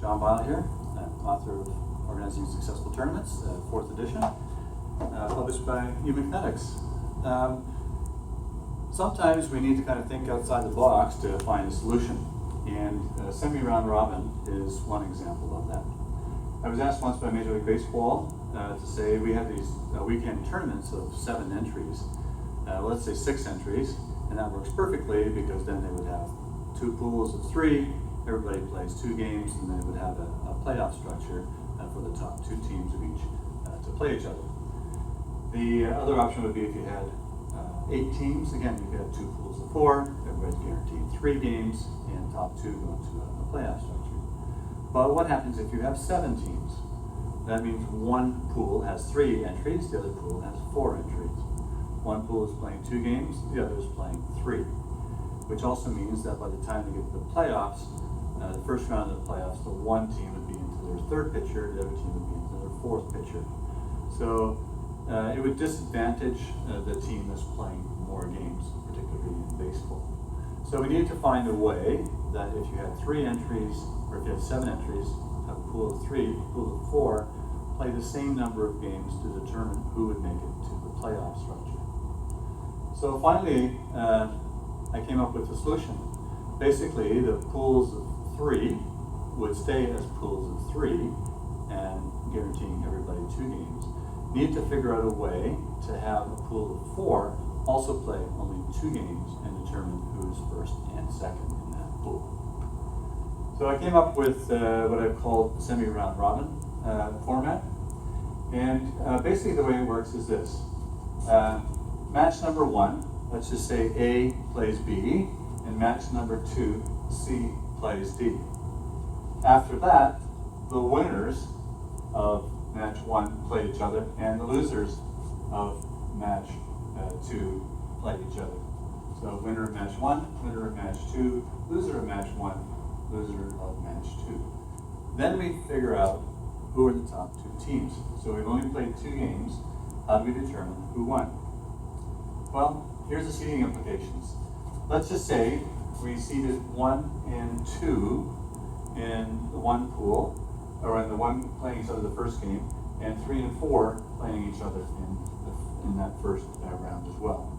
John Bile here, author of Organizing Successful Tournaments, 4th edition, published by Humankinetics. Sometimes we need to kind of think outside the box to find a solution, and semi-round robin is one example of that. I was asked once by Major League Baseball to say we have these weekend tournaments of 7 entries, let's say 6 entries, and that works perfectly because then they would have 2 pools of 3, everybody plays 2 games, and then it would have a playoff structure for the top 2 teams of each to play each other. The other option would be if you had 8 teams, again you could have 2 pools of 4, everybody's guaranteed 3 games, and top 2 go into a playoff structure. But what happens if you have 7 teams? That means one pool has 3 entries, the other pool has 4 entries. One pool is playing 2 games, the other is playing 3. Which also means that by the time they get to the playoffs, the first round of the playoffs, the one team would be into their 3rd pitcher, the other team would be into their 4th pitcher. So it would disadvantage the team that's playing more games, particularly in baseball. So we needed to find a way that if you had 3 entries, or if you had 7 entries, have a pool of 3, a pool of 4, play the same number of games to determine who would make it to the playoff structure. So finally, I came up with a solution. Basically, the pools of 3 would stay as pools of 3 and guaranteeing everybody 2 games. Need to figure out a way to have a pool of 4 also play only 2 games and determine who's first and second in that pool. So I came up with what I've called semi-round robin format. And basically the way it works is this. Match number 1, let's just say A plays B, and match number 2, C plays D. After that, the winners of match 1 play each other, and the losers of match 2 play each other. So winner of match 1, winner of match 2, loser of match 1, loser of match 2. Then we figure out who are the top 2 teams. So we've only played 2 games. How do we determine who won? Well, here's the seeding implications. Let's just say we seeded 1 and 2 in the one pool, or in the one playing each other the first game, and 3 and 4 playing each other in that first round as well.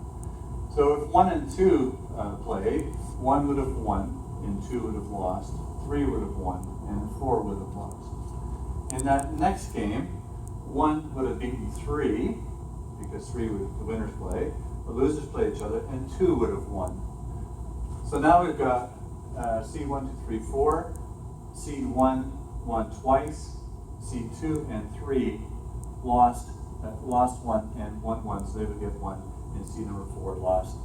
So if 1 and 2 played, 1 would have won, and 2 would have lost, 3 would have won, and 4 would have lost. In that next game, 1 would have beaten 3, because 3 would the winners play, the losers play each other, and 2 would have won. So now we've got seed 1, 2, 3, 4, seed 1 won twice, seed 2 and 3 lost 1 and 1 won, so they would get 1, and seed number 4 lost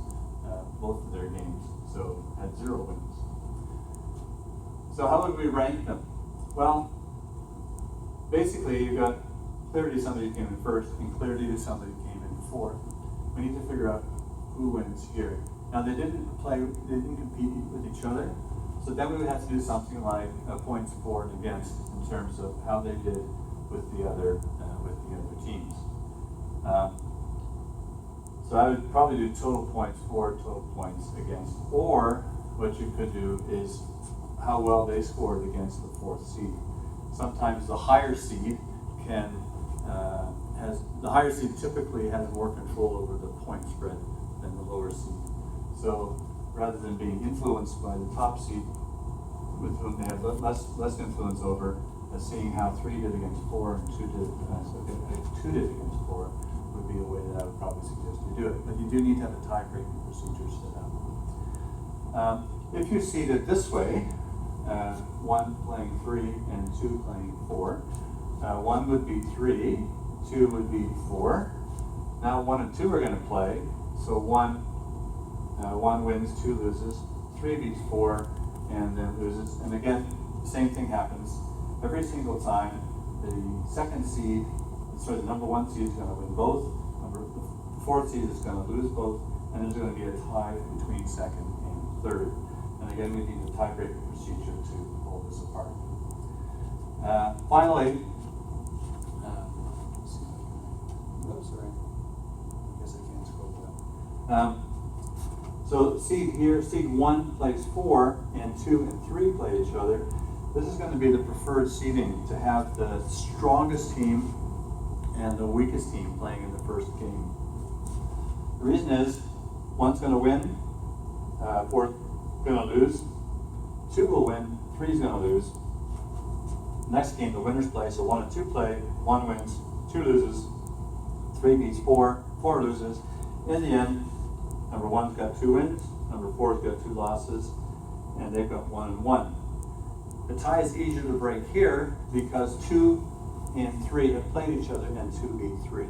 both of their games, so had 0 wins. So how would we rank them? Well, basically you've got clarity to somebody who came in first and clarity to somebody who came in fourth. We need to figure out who wins here. Now they didn't compete with each other, so then we would have to do something like points for and against in terms of how they did with the other teams. So I would probably do total points for, total points against, or what you could do is how well they scored against the 4th seed. Sometimes the higher seed typically has more control over the point spread than the lower seed. So rather than being influenced by the top seed, with whom they have less influence over, seeing how 3 did against 4 and 2 did, if 2 did against 4 would be a way that I would probably suggest you do it. But you do need to have a tie-breaking procedure set up. If you seed it this way, 1 playing 3 and 2 playing 4, 1 would be 3, 2 would be 4. Now 1 and 2 are going to play, so 1 wins, 2 loses, 3 beats 4, and then loses. And again, the same thing happens every single time. The number 1 seed is going to win both, the 4th seed is going to lose both, and there's going to be a tie between 2nd and 3rd. And again, we need a tie-breaking procedure to pull this apart. Finally, So seed 1 plays 4, and 2 and 3 play each other. This is going to be the preferred seeding, to have the strongest team and the weakest team playing in the first game. The reason is, one's going to win, four's going to lose, two will win, three's going to lose. Next game, the winners play, so 1 and 2 play, 1 wins, 2 loses, 3 beats 4, 4 loses. In the end, number 1's got 2 wins, number 4's got 2 losses, and they've got 1 and 1. The tie is easier to break here because 2 and 3 have played each other and 2 beat 3.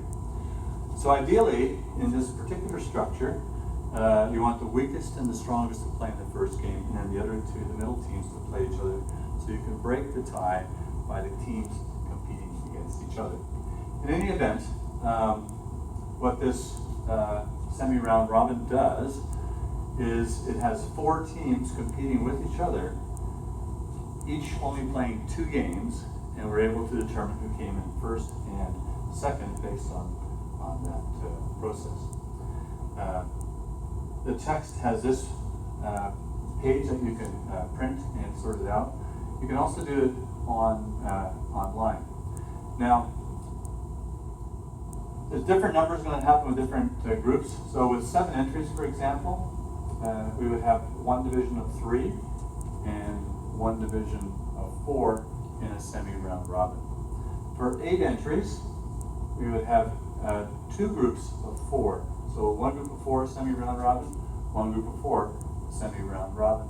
So ideally, in this particular structure, you want the weakest and the strongest to play in the first game, and then the other two, the middle teams, to play each other, so you can break the tie by the teams competing against each other. In any event, what this semi-round robin does is it has 4 teams competing with each other, each only playing 2 games, and we're able to determine who came in first and second based on that process. The text has this page that you can print and sort it out. You can also do it online. Now, there's different numbers going to happen with different groups. So with 7 entries, for example, we would have 1 division of 3 and 1 division of 4 in a semi-round robin. For 8 entries, we would have 2 groups of 4. So 1 group of 4 semi-round robin, 1 group of 4 semi-round robin.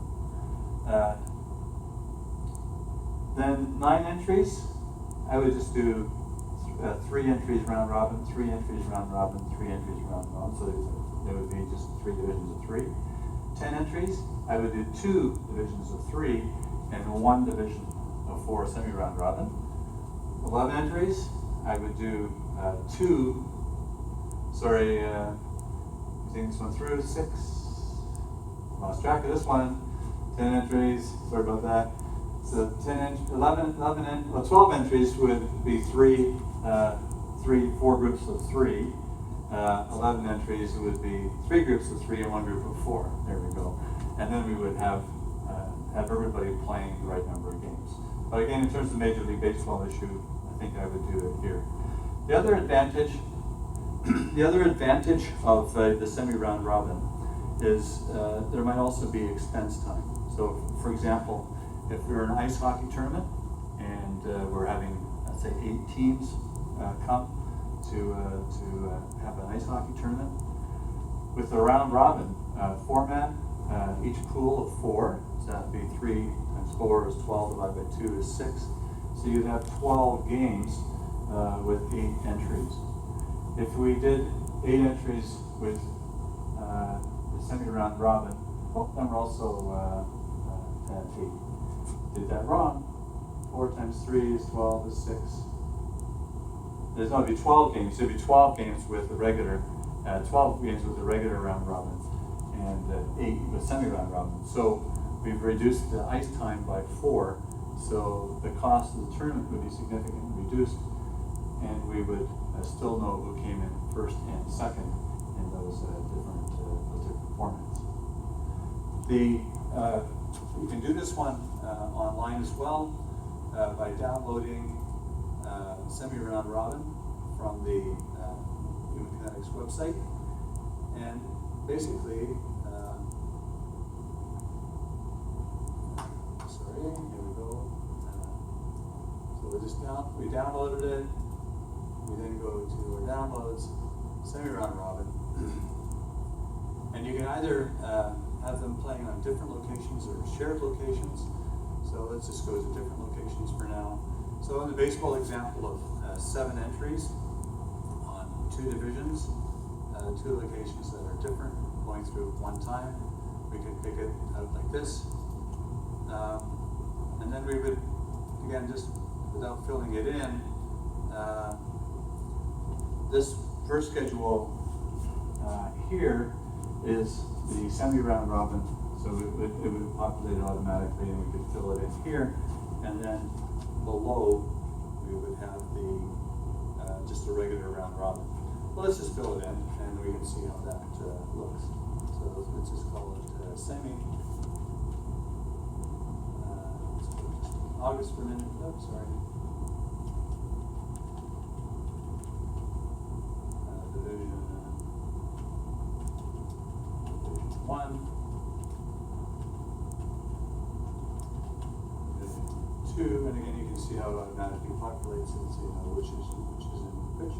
Then 9 entries, I would just do 3 entries round robin, 3 entries round robin, 3 entries round robin. So there would be just 3 divisions of 3. 10 entries, I would do 2 divisions of 3 and 1 division of 4 semi-round robin. 11 entries, I would do think this one through, 6, lost track of this one, 10 entries, sorry about that. So 12 entries would be 4 groups of 3. 11 entries would be 3 groups of 3 and 1 group of 4. There we go. And then we would have everybody playing the right number of games. But again, in terms of the Major League Baseball issue, I think I would do it here. The other advantage of the semi-round robin is there might also be expense time. So, for example, if we're in an ice hockey tournament and we're having, let's say, 8 teams come to have an ice hockey tournament, with the round robin format, each pool of 4, so that would be 3 times 4 is 12, divided by 2 is 6. So you'd have 12 games with 8 entries. If we did 8 entries with the semi-round robin, then we're also at 8. Did that wrong. 4 times 3 is 12 is 6. There's going to be 12 games. There'll be 12 games with the regular, 12 games with the regular round robin, and 8 with semi-round robin. So we've reduced the ice time by 4. So the cost of the tournament would be significantly reduced, and we would still know who came in first and second in those different formats. You can do this one online as well by downloading Semi-Round Robin from the Human Kinetics website, and basically, here we go. So we downloaded it. We then go to our downloads, Semi-Round Robin, and you can either have them playing on different locations or shared locations. So let's just go to different locations for now. So in the baseball example of 7 entries on 2 divisions, 2 locations that are different, going through one time, we could pick it out like this. And then we would, again, just without filling it in, this first schedule here is the semi-round robin, so it would populate it automatically, and we could fill it in here, and then below we would have the just a regular round robin. Well, let's just fill it in, and we can see how that looks. So let's just call it semi. August for a minute. Oh, sorry. Division 1. Division 2, and again you can see how it automatically populates it, so you know which is in which.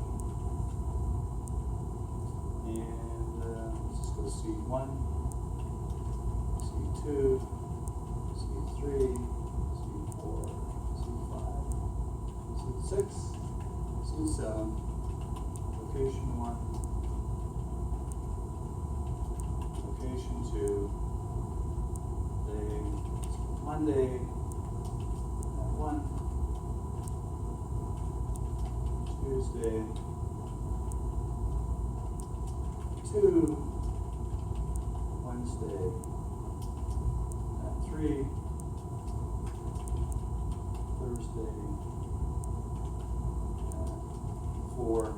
And let's just go C1, C2, C3, C4, C5, C6, C7, location 1, location 2, day, Monday at 1, Tuesday 2, Wednesday at 3, Thursday at 4,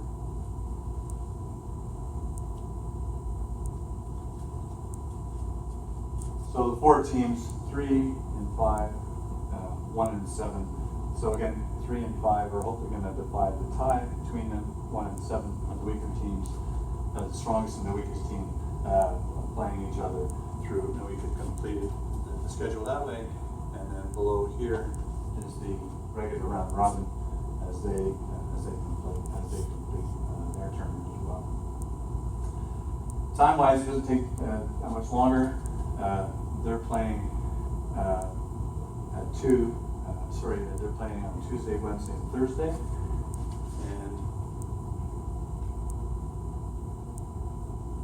so the 4 teams, 3 and 5, 1 and 7. So again, 3 and 5 are hopefully going to divide the tie between them. 1 and 7 are the weaker teams. The strongest and the weakest team playing each other through, and we could complete the schedule that way. And then below here is the regular round robin as they complete their tournament as well. Time-wise, it doesn't take that much longer. They're playing at 2. They're playing on Tuesday, Wednesday, and Thursday, and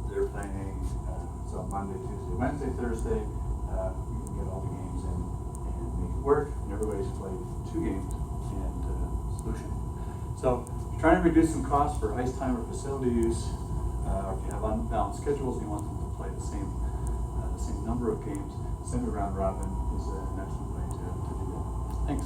they're playing so Monday, Tuesday, Wednesday, Thursday. You can get all the games in and make it work. And everybody's played 2 games and solution. So if you're trying to reduce some costs for ice time or facility use, or if you have unbalanced schedules and you want them to play the same number of games, semi-round robin is an excellent way to do that. Thanks.